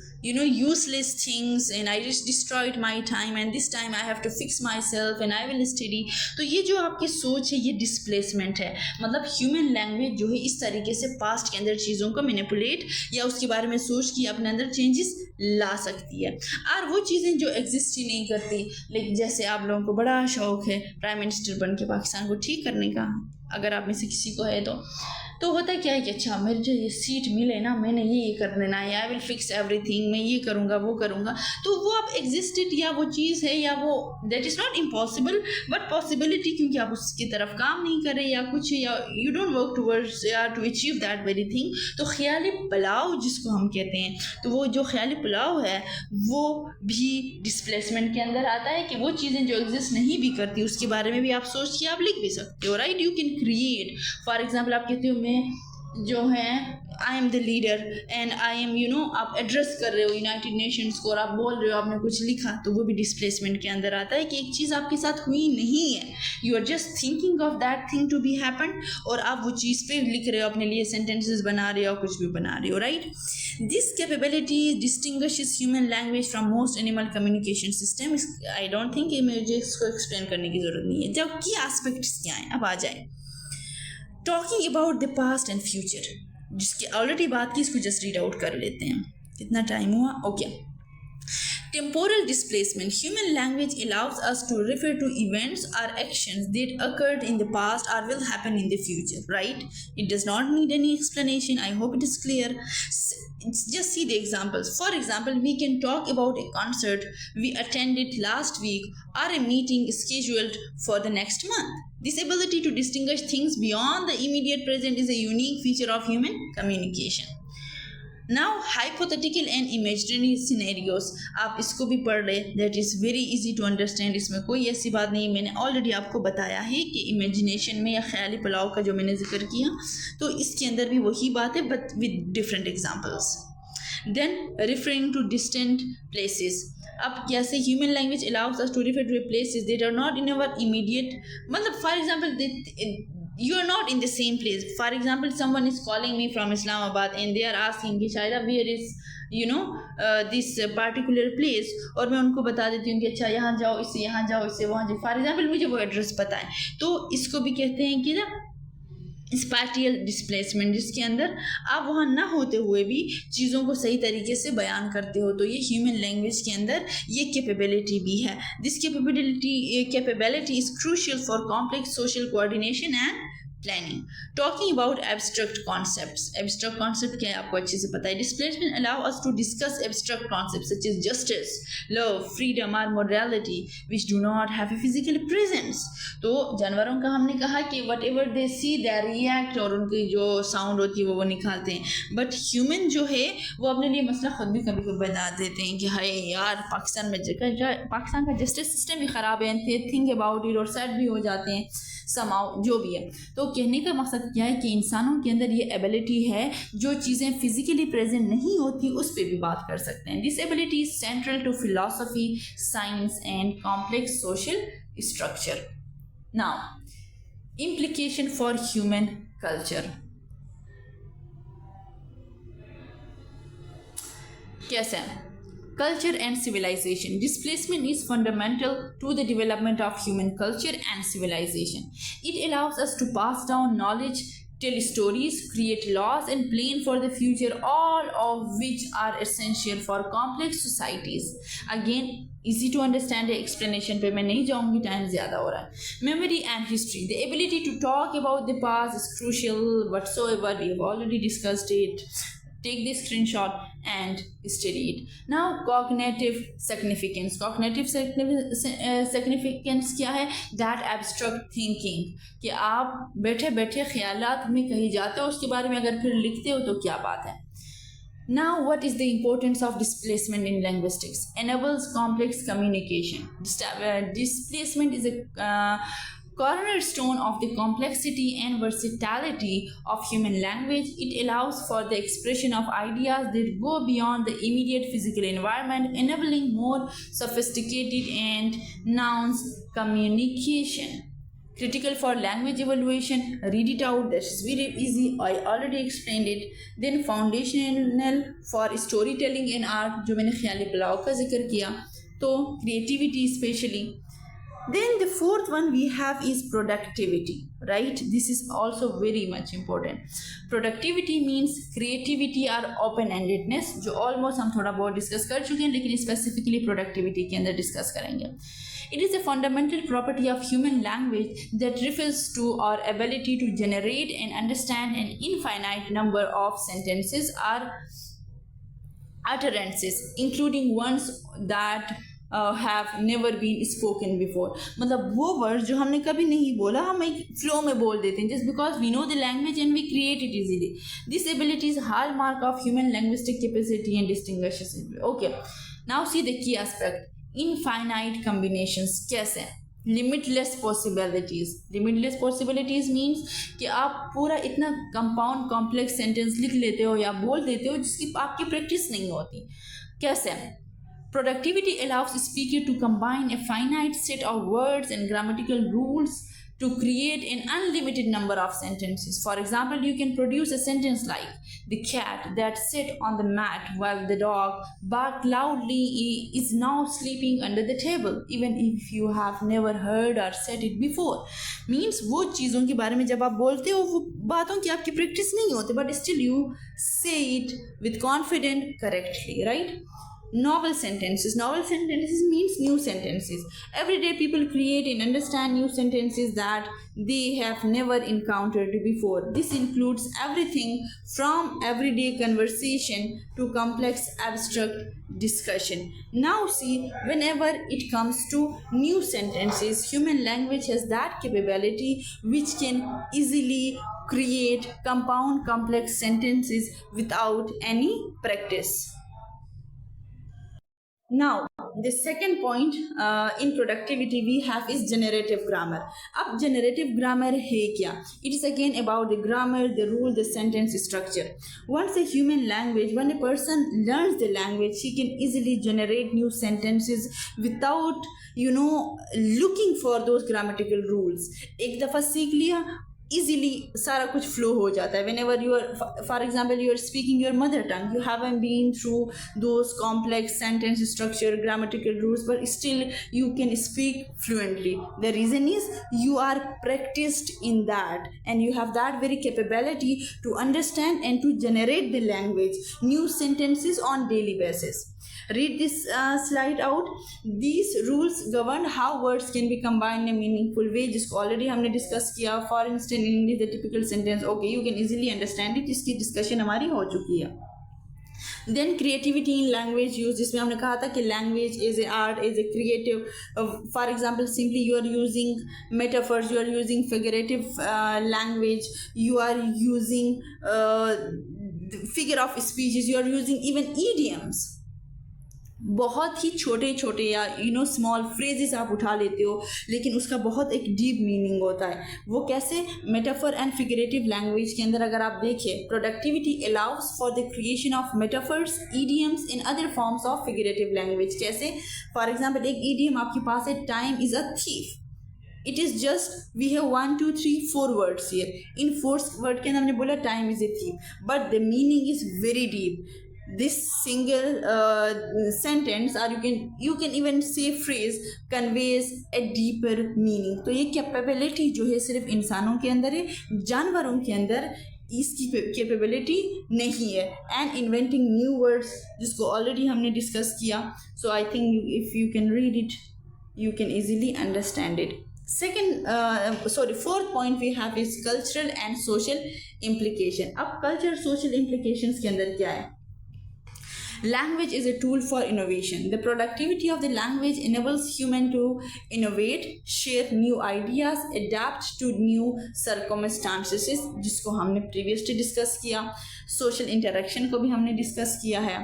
Speaker 1: useless things, and I just destroyed my time, and this time I have to fix myself and I will study. तो ये जो आपकी सोच है ये displacement है. मतलब human language जो है इस तरीके से पास्ट के अंदर चीज़ों को मैनिपुलेट या उसके बारे में सोच के अपने अंदर चेंजेस ला सकती है. और वो चीज़ें जो एग्जिस्ट ही नहीं करती, लेकिन जैसे आप लोगों को बड़ा शौक़ है प्राइम मिनिस्टर बन के पाकिस्तान को ठीक करने का, अगर आप में से किसी को है तो होता क्या है कि अच्छा मेरे जो ये सीट मिले ना, मैंने ये कर लेना है, आई विल फिक्स एवरीथिंग, मैं ये करूँगा वो करूँगा. तो वो आप एग्जिस्टेड या वो चीज़ है या वो that is not impossible but possibility, क्योंकि आप उसकी तरफ काम नहीं करें या कुछ, या यू डोंट वर्क टूवर्ड्स या to achieve that very thing. तो ख्याली पुलाव जिसको हम कहते हैं, तो वो जो ख्याली पुलाव है वो भी डिस्प्लेसमेंट के अंदर आता है कि वो चीज़ें जो एग्जिस्ट नहीं भी करती उसके बारे में भी आप सोच के आप लिख भी सकते हो. Right, you can create. For example आप कहते हो मैं जो है I am the leader and I am आप एड्रेस कर रहे हो यूनाइटेड नेशंस को और आप बोल रहे हो, आपने कुछ लिखा, तो वो भी डिस्प्लेसमेंट के अंदर आता है कि एक चीज़ आपके साथ हुई नहीं है, you are just thinking of that thing to be happen, और आप वो चीज़ पे लिख रहे हो, अपने लिए सेंटेंसेस बना रहे हो, कुछ भी बना रहे हो. Right, this capability distinguishes human language from most animal communication system. I don't think मुझे इसको एक्सप्लेन करने की ज़रूरत नहीं है. जबकि एस्पेक्ट्स क्या हैं, अब आ जाए talking about the past and future, जिसकी ऑलरेडी बात की, इसको जस्ट रीड आउट कर लेते हैं. कितना टाइम हुआ? Okay. Temporal displacement. Human language allows us to refer to events or actions that occurred in the past or will happen in the future, right? It does not need any explanation. I hope it is clear. Just see the examples. For example, we can talk about a concert we attended last week or a meeting scheduled for the next month. This ability to distinguish things beyond the immediate present is a unique feature of human communication. Now hypothetical and imaginary scenarios, आप इसको भी पढ़ ले, that is very easy to understand. इसमें कोई ऐसी बात नहीं, मैंने ऑलरेडी आपको बताया है कि इमेजिनेशन में या ख्याली पुलाव का जो मैंने जिक्र किया, तो इसके अंदर भी वही बात है but with different examples. Then referring to distant places. अब कैसे human language allows us to refer to places that are not in our immediate, मतलब for example you are not in the same place. For example, someone is calling me from Islamabad and they are asking कि शायद where is this particular place, और मैं उनको बता देती हूँ कि अच्छा यहाँ जाओ, इससे यहाँ जाओ, इससे वहाँ जाओ. फॉर एग्जाम्पल मुझे वो एड्रेस पता है, तो इसको भी कहते हैं कि ना स्पैटियल डिस्प्लेसमेंट, जिसके अंदर आप वहाँ ना होते हुए भी चीज़ों को सही तरीके से बयान करते हो. तो ये ह्यूमन लैंग्वेज के अंदर ये कैपेबिलिटी भी है. This capability is crucial for complex social coordination and planning. Talking about abstract concepts. Abstract concept क्या है आपको अच्छे से पता है. Displacement allow us to discuss abstract concepts such as justice, love, freedom or morality which do not have a physical presence. तो जानवरों का हमने कहा कि whatever they see they react और उनकी जो sound होती है वो निकालते हैं. But human जो है वो अपने लिए मसला खुद भी कभी कभी बता देते हैं कि हाय यार पाकिस्तान का जस्टिस सिस्टम भी ख़राब है. थिंक अबाउट इट और सैड भी हो जाते हैं समाओ जो भी है. तो कहने का मकसद क्या है कि इंसानों के अंदर ये एबिलिटी है जो चीज़ें फिजिकली प्रेजेंट नहीं होती उस पर भी बात कर सकते हैं. This ability is central to philosophy, science and complex social structure. Now implication for human culture. कैसे? Culture and civilization. Displacement is fundamental to the development of human culture and civilization. It allows us to pass down knowledge, tell stories, create laws, and plan for the future, all of which are essential for complex societies. Again, easy to understand explanation पे मैं नहीं जाऊँगी, time ज़्यादा हो रहा है. Memory and history. The ability to talk about the past is crucial. Whatsoever we have already discussed it. Take the screenshot and study it. Now cognitive significance. Cognitive significance क्या है? That abstract thinking कि आप बैठे बैठे ख्यालात में कहीं जाते हो उसके बारे में अगर फिर लिखते हो तो क्या बात है. Now what is the importance of displacement in linguistics? Enables complex communication. Displacement is a cornerstone of the complexity and versatility of human language. It allows for the expression of ideas that go beyond the immediate physical environment, enabling more sophisticated and nuanced communication. Critical for language evaluation. Read it out, that's very easy, I already explained it. Then foundational for storytelling and art, जो मैंने ख्याली blog का जिक्र किया. तो creativity especially. Then the fourth one we have is productivity, right? This is also very much important. Productivity means creativity or open-endedness, जो almost हम थोड़ा बहुत डिस्कस कर चुके हैं लेकिन specifically productivity के अंदर डिस्कस करेंगे. It is a fundamental property of human language that refers to our ability to generate and understand an infinite number of sentences or utterances, including ones that have never been spoken before. मतलब वो word जो हमने कभी नहीं बोला हम एक flow में बोल देते हैं just because we know the language and we create it easily. This ability is hallmark of human linguistic capacity and distinguishes it. Okay, now see the key aspect. Infinite combinations. कैसे? Limitless possibilities. Limitless possibilities means कि आप पूरा इतना compound complex sentence लिख लेते हो या बोल देते हो जिसकी आपकी प्रैक्टिस नहीं होती. कैसे? Productivity allows the speaker to combine a finite set of words and grammatical rules to create an unlimited number of sentences. For example, you can produce a sentence like, the cat that sat on the mat while the dog barked loudly is now sleeping under the table, even if you have never heard or said it before. Means वो चीज़ों के बारे में जब आप बोलते हो वो बातों की आपकी प्रैक्टिस नहीं होती, but still you say it with confidence correctly, right? Novel sentences. Novel sentences means new sentences. Everyday people create and understand new sentences that they have never encountered before. This includes everything from everyday conversation to complex abstract discussion. Now see, whenever it comes to new sentences, human language has that capability which can easily create compound complex sentences without any practice. Now, the second point in productivity we have is generative grammar. अब generative grammar है क्या? It is again about the grammar, the rule, the sentence structure. Once a human language, when a person learns the language, he can easily generate new sentences without, looking for those grammatical rules. एक दफ़ा सीख लिया, easily सारा कुछ flow हो जाता है. Whenever you are, for example, you are speaking your mother tongue, you haven't been through those complex sentence structure, grammatical rules, but still you can speak fluently. The reason is you are practiced in that and you have that very capability to understand and to generate the language, new sentences on daily basis. Read this slide out. These rules govern how words can be combined in a meaningful way, जिसको already हमने discuss किया. For instance, in English the typical sentence, okay, you can easily understand it, इसकी discussion हमारी हो चुकी है. Then creativity in language use, जिसमें हमने कहा था कि language is a art, is a creative. For example, simply you are using metaphors, you are using figurative language, you are using figure of speeches, you are using even idioms. बहुत ही छोटे छोटे या small phrases आप उठा लेते हो, लेकिन उसका बहुत एक डीप मीनिंग होता है. वो कैसे? मेटाफर एंड फिगरेटिव लैंग्वेज के अंदर अगर आप देखें, productivity allows for the creation of metaphors, idioms in other forms of figurative language. कैसे? फॉर एग्जाम्पल, एक ईडियम आपके पास है, time is a thief. It is just we have 1 2 3 4 words here. In fourth word के अंदर हमने बोला time is a thief, but the meaning is very deep. This single sentence, or you can even say phrase, conveys a deeper meaning. तो ये capability जो है सिर्फ इंसानों के अंदर है, जानवरों के अंदर इसकी कैपेबिलिटी नहीं है. एंड इन्वेंटिंग न्यू वर्ड्स, जिसको ऑलरेडी हमने डिस्कस किया. So I think if you can read it, you can easily understand it. Fourth point we have is cultural and social implication. अब culture social implications के अंदर क्या है? Language is a tool for innovation. The productivity of the language enables human to innovate, share new ideas, adapt to new circumstances, जिसको हमने previously discuss किया. Social interaction को भी हमने discuss किया है.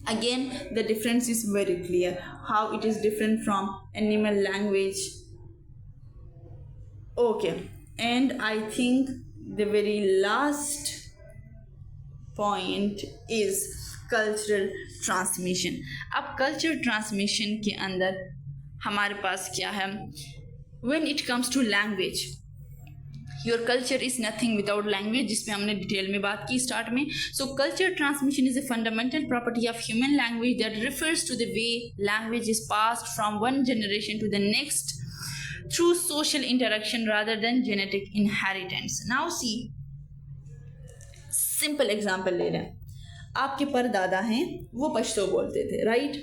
Speaker 1: Again, the difference is very clear. How it is different from animal language. Okay, and I think the very last point is cultural transmission. अब cultural transmission के अंदर हमारे पास क्या है? When it comes to language, your culture is nothing without language, जिसमें हमने detail में बात की स्टार्ट में. So culture transmission is a fundamental property of human language that refers to the way language is passed from one generation to the next through social interaction rather than genetic inheritance. Now see, simple example ले रहे हैं. आपके परदादा हैं, वो पश्तो बोलते थे, right?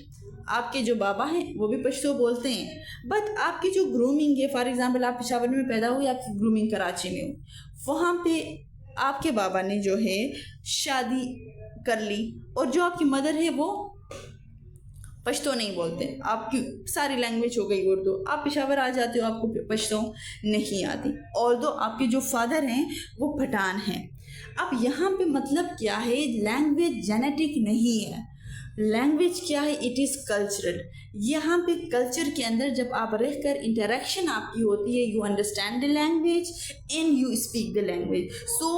Speaker 1: आपके जो बाबा हैं वो भी पश्तो बोलते हैं. बट आपकी जो ग्रूमिंग है, फॉर एग्जांपल आप पेशावर में पैदा हुए, आपकी ग्रूमिंग कराची में हो, वहाँ पे आपके बाबा ने जो है शादी कर ली, और जो आपकी मदर है वो पश्तो नहीं बोलते. आपकी सारी लैंग्वेज हो गई उर्दू. आप पेशावर आ जाते हो, आपको पश्तो नहीं आती. ऑल्दो आपके जो फादर हैं वो पठान हैं. अब यहाँ पे मतलब क्या है? लैंग्वेज जेनेटिक नहीं है. लैंग्वेज क्या है? It is cultural. यहाँ पे कल्चर के अंदर जब आप रहकर इंटरेक्शन आपकी होती है, you understand the language and you speak the language. So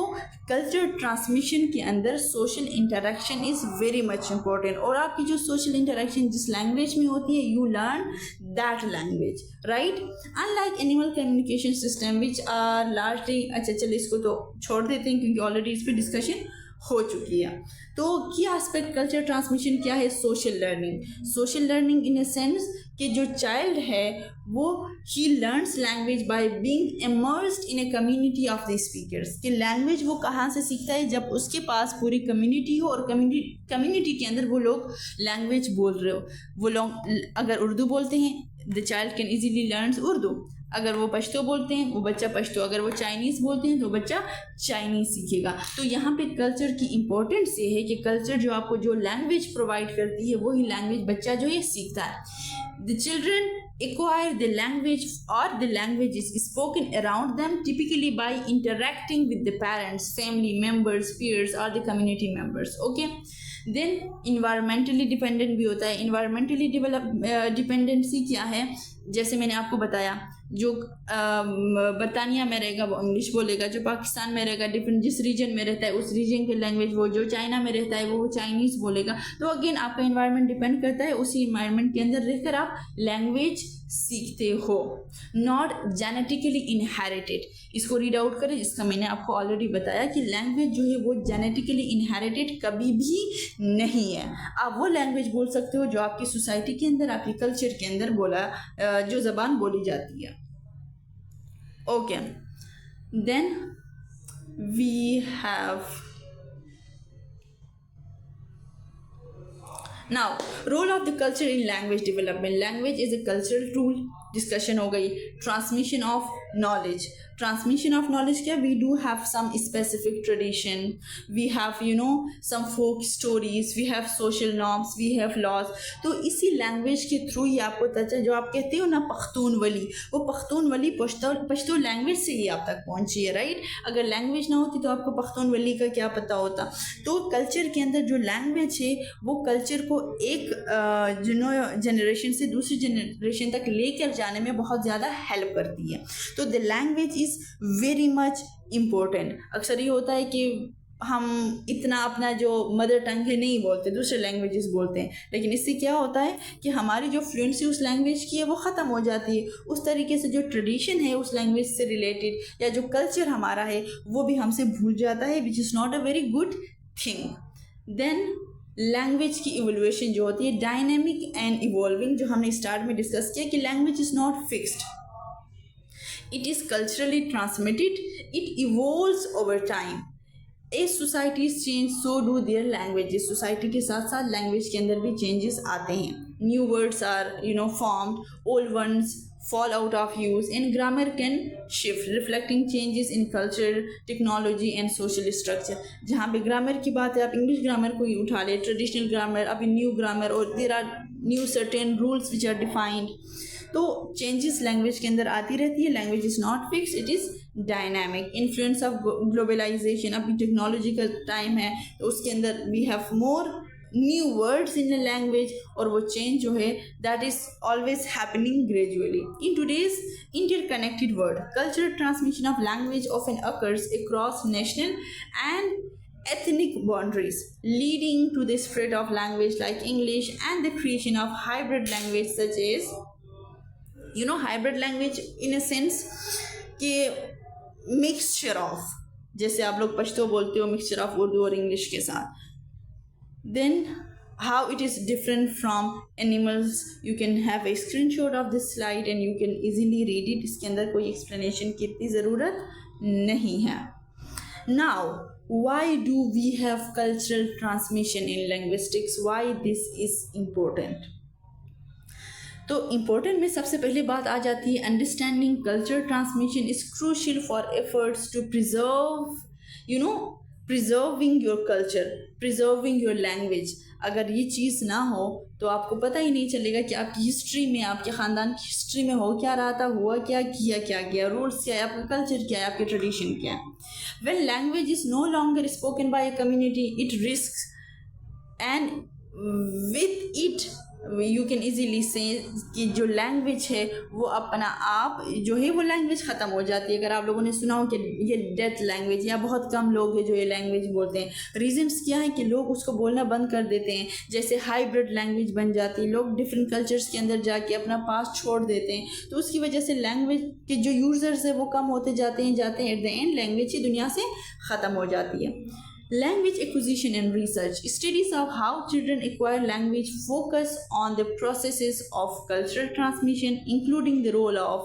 Speaker 1: culture transmission के अंदर social interaction is very much important. और आपकी जो सोशल इंटरेक्शन जिस लैंग्वेज में होती है, you learn that language, right? Unlike animal communication system which are largely, अच्छा चलिए इसको तो छोड़ देते हैं क्योंकि ऑलरेडी इस पर डिस्कशन हो चुकी है. तो की एस्पेक्ट कल्चर ट्रांसमिशन क्या है? Social learning. Social learning in a sense कि जो चाइल्ड है वो ही learns language by being immersed in a community of the speakers. कि लैंग्वेज वो कहाँ से सीखता है? जब उसके पास पूरी कम्युनिटी हो, और कम्युनिटी के अंदर वो लोग लैंग्वेज बोल रहे हो. वो लोग अगर उर्दू बोलते हैं, the child can easily learns Urdu. अगर वो पश्तो बोलते हैं, वो बच्चा पश्तो. अगर वो चाइनीज़ बोलते हैं तो बच्चा चाइनीज़ सीखेगा. तो यहाँ पे कल्चर की इम्पोर्टेंस ये है कि कल्चर जो आपको जो लैंग्वेज प्रोवाइड करती है, वही लैंग्वेज बच्चा जो है सीखता है. The children acquire the language, or the language is spoken around them, typically by interacting with the parents, family members, peers or the community members. Okay, then environmentally dependent भी होता है. environmentally dependency क्या है? जैसे मैंने आपको बताया, जो बरतानिया में रहेगा वो इंग्लिश बोलेगा, जो पाकिस्तान में रहेगा, डिफरेंट जिस रीजन में रहता है उस रीजन की लैंग्वेज, वो जो चाइना में रहता है वो चाइनीज़ बोलेगा. तो अगेन आपका इन्वायरमेंट डिपेंड करता है, उसी इन्वायरमेंट के अंदर रहकर आप लैंग्वेज सीखते हो. Not genetically inherited. इसको रीड आउट करें, जिसका मैंने आपको ऑलरेडी बताया कि लैंग्वेज जो है वो जेनेटिकली इनहेरिटेड कभी भी नहीं है. आप वो लैंग्वेज बोल सकते हो जो आपकी सोसाइटी के अंदर, आपके कल्चर के अंदर बोला जो ज़बान बोली जाती है. Okay, then we have Now, role of the culture in language development. Language is a cultural tool. Discussion हो गई. Transmission of knowledge. Transmission of knowledge क्या, we do have some specific tradition, we have some folk stories, we have social norms, we have laws. तो इसी language के through ही आपको पता चल, जो आप कहते हो ना पख्तून वली, वो पख्तून वली पश्तो लैंग्वेज से ही आप तक पहुंची है, राइट. अगर लैंग्वेज ना होती तो आपको पख्तून वली का क्या पता होता. तो कल्चर के अंदर जो लैंग्वेज है वो कल्चर को एक जनरेशन से दूसरी जनरेशन तक लेकर जाने में बहुत ज़्यादा हेल्प करती है. तो the language is very much important. अक्सर ये होता है कि हम इतना अपना जो मदर टंग है नहीं बोलते, दूसरे लैंग्वेजेस बोलते हैं, लेकिन इससे क्या होता है कि हमारी जो फ्लुएंसी उस लैंग्वेज की है वो ख़त्म हो जाती है. उस तरीके से जो ट्रेडिशन है उस लैंग्वेज से रिलेटेड या जो कल्चर हमारा है वो भी हमसे भूल जाता है, which is not a very good thing. Then language की इवोल्यूशन जो होती है, डायनेमिक एंड इवॉल्विंग, जो हमने स्टार्ट में डिस्कस किया कि language is not fixed, it is culturally transmitted, it evolves over time. As societies change so do their languages. Society के साथ साथ लैंग्वेज के अंदर भी चेंजेस आते हैं. New words are formed, old ones fall out of use, and grammar can shift reflecting changes in culture, technology and social structure. जहाँ पे ग्रामर की बात है, आप इंग्लिश ग्रामर को ही उठा ले, ट्रेडिशनल ग्रामर, अभी न्यू ग्रामर, और there are new certain rules which are defined. तो चेंजेस लैंग्वेज के अंदर आती रहती है. Language is not fix, it is dynamic. Influence of globalization, अभी टेक्नोलॉजी का टाइम है तो उसके अंदर we have more new words in a language, और वो चेंज जो है that is always happening gradually. In today's interconnected world, cultural transmission of language often occurs across national and ethnic boundaries, leading to the spread of language like English and the creation of hybrid language such as hybrid language in a sense कि mixture of, जैसे आप लोग पश्तो बोलते हो, mixture of Urdu और English के साथ. Then how it is different from animals, you can have a screenshot of this slide and you can easily read it. इसके अंदर कोई explanation की इतनी ज़रूरत नहीं है. Now, why do we have cultural transmission in linguistics? Why this is important? तो important में सबसे पहले बात आ जाती है, understanding culture transmission is crucial for efforts to preserving your culture, preserving your language. अगर ये चीज़ ना हो तो आपको पता ही नहीं चलेगा कि आपकी हिस्ट्री में, आपके ख़ानदान की हिस्ट्री में हो क्या रहा था, हुआ क्या, किया क्या गया, रूल्स क्या है, आपका कल्चर क्या है, आपके ट्रेडिशन क्या है. When language is no longer spoken by a community, it risks, and with it you can easily say कि जो लैंग्वेज है वो अपना आप जो है वो लैंग्वेज ख़त्म हो जाती है. अगर आप लोगों ने सुना हो कि ये डेथ लैंग्वेज, या बहुत कम लोग हैं जो ये लैंग्वेज बोलते हैं. रीजंस क्या है कि लोग उसको बोलना बंद कर देते हैं. जैसे हाइब्रिड लैंग्वेज बन जाती है, लोग डिफरेंट कल्चर्स के अंदर जाके अपना पास्ट छोड़ देते हैं, तो उसकी वजह से लैंग्वेज के जो यूज़र्स है वो कम होते जाते हैं एट द एंड लैंग्वेज ही दुनिया से ख़त्म हो जाती है. Language acquisition and research. Studies of how children acquire language focus on the processes of cultural transmission, including the role of,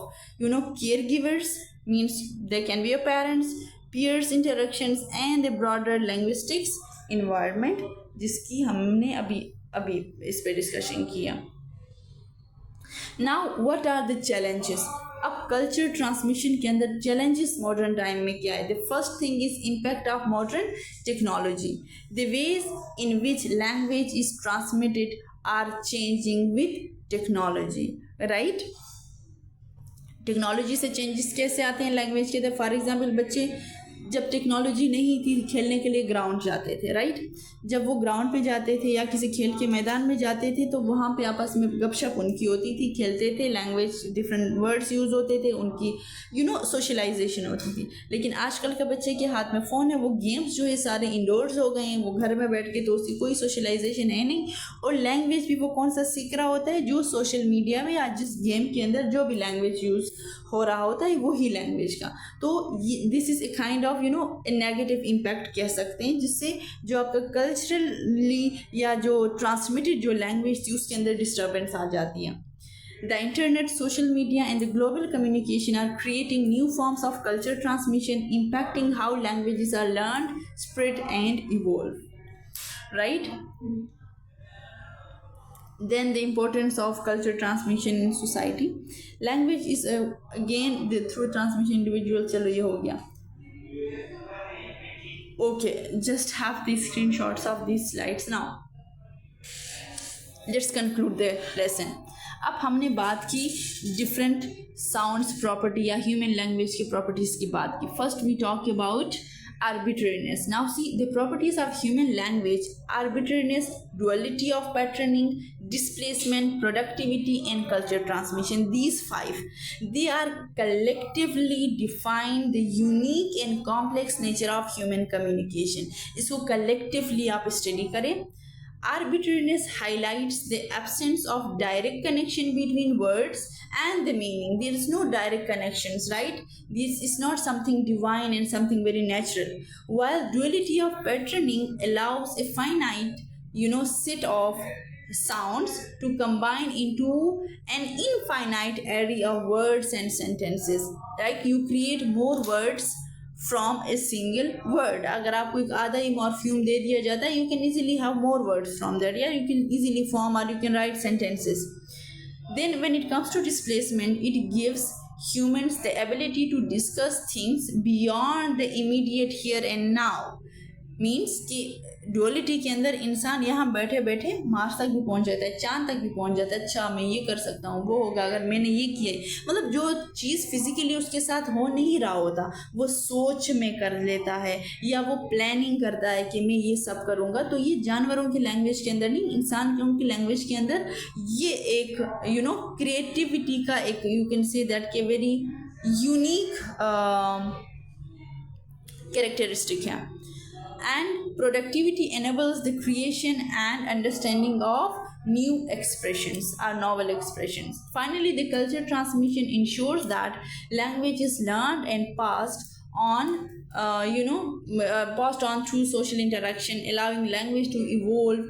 Speaker 1: caregivers, means they can be your parents, peers interactions, and the broader linguistics environment, जिसकी हमने अभी इस पे discussion किया. Now, what are the challenges? अब culture transmission के अंदर challenges modern time में क्या है? The first thing is impact of modern technology. The ways in which language is transmitted are changing with technology, right. Technology से changes कैसे आते हैं लैंग्वेज के अंदर? फॉर एग्जाम्पल, बच्चे जब टेक्नोलॉजी नहीं थी खेलने के लिए ग्राउंड जाते थे, राइट. जब वो ग्राउंड पे जाते थे या किसी खेल के मैदान में जाते थे तो वहाँ पे आपस में गपशप उनकी होती थी, खेलते थे, लैंग्वेज डिफरेंट वर्ड्स यूज़ होते थे, उनकी सोशलाइजेशन होती थी. लेकिन आजकल के बच्चे के हाथ में फ़ोन है, वो गेम्स जो है सारे इंडोर्स हो गए हैं, वो घर में बैठ के, तो उसकी कोई सोशलाइजेशन है नहीं. और लैंग्वेज भी वो कौन सा सीख रहा होता है? जो सोशल मीडिया में या जिस गेम के अंदर जो भी लैंग्वेज यूज़ हो रहा होता है वही लैंग्वेज का. तो this is a kind of negative impact कह सकते हैं, जिससे जो आपका कल्चरली या जो ट्रांसमिटेड जो लैंग्वेज थी उसके अंदर डिस्टर्बेंस आ जाती है. The internet, social media and the global communication are creating new forms of culture transmission, impacting how languages are learned, spread and evolve. Right? Then the importance of culture transmission in society. Language is again the through transmission individual. चलो ये हो गया. Okay, just have the screenshots of these slides now. Let's conclude the lesson. अब हमने बात की different sounds property या human language की प्रॉपर्टीज की बात की. First we talk about arbitrariness. Now see the properties of human language: arbitrariness, duality of patterning, displacement, productivity, and culture transmission. These five, they are collectively define the unique and complex nature of human communication. इसको collectively आप study करें. Arbitrariness highlights the absence of direct connection between words and the meaning. There is no direct connections, right? This is not something divine and something very natural. While duality of patterning allows a finite, set of sounds to combine into an infinite array of words and sentences. Right? You create more words from a single word. अगर आपको एक आधा ही morpheme दे दिया जाता है, you can easily have more words from that. Yeah, you can easily form or you can write sentences. Then when it comes to displacement, it gives humans the ability to discuss things beyond the immediate here and now. Means कि duality के अंदर इंसान यहाँ बैठे बैठे Mars तक भी पहुँच जाता है, चांद तक भी पहुँच जाता है. अच्छा मैं ये कर सकता हूँ, वो होगा अगर मैंने ये किया. मतलब जो चीज़ फिजिकली उसके साथ हो नहीं रहा होता वो सोच में कर लेता है या वो प्लानिंग करता है कि मैं ये सब करूँगा. तो ये जानवरों की लैंग्वेज के अंदर नहीं, इंसान की लैंग्वेज के अंदर ये एक क्रिएटिविटी का एक यू कैन से दैट के वेरी यूनिक कैरेक्टरिस्टिक है. And productivity enables the creation and understanding of new expressions or novel expressions. Finally, the culture transmission ensures that language is learned and passed on passed on through social interaction, allowing language to evolve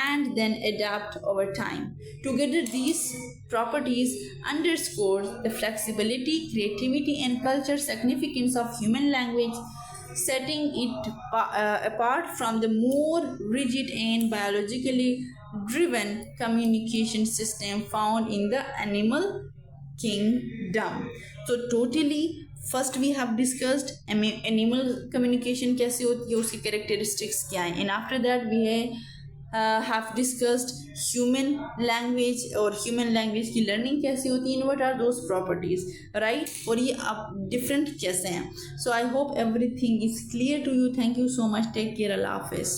Speaker 1: and then adapt over time. Together, these properties underscore the flexibility, creativity, and culture significance of human language, setting it apart from the more rigid and biologically driven communication system found in the animal kingdom. So totally first we have discussed animal communication कैसे होती है, उसकी characteristics क्या हैं, and after that we have discussed human language और human language की learning कैसे होती है, and what are those properties, right? और ये आप different कैसे हैं. So I hope everything is clear to you. Thank you so much. Take care. Allah Hafiz.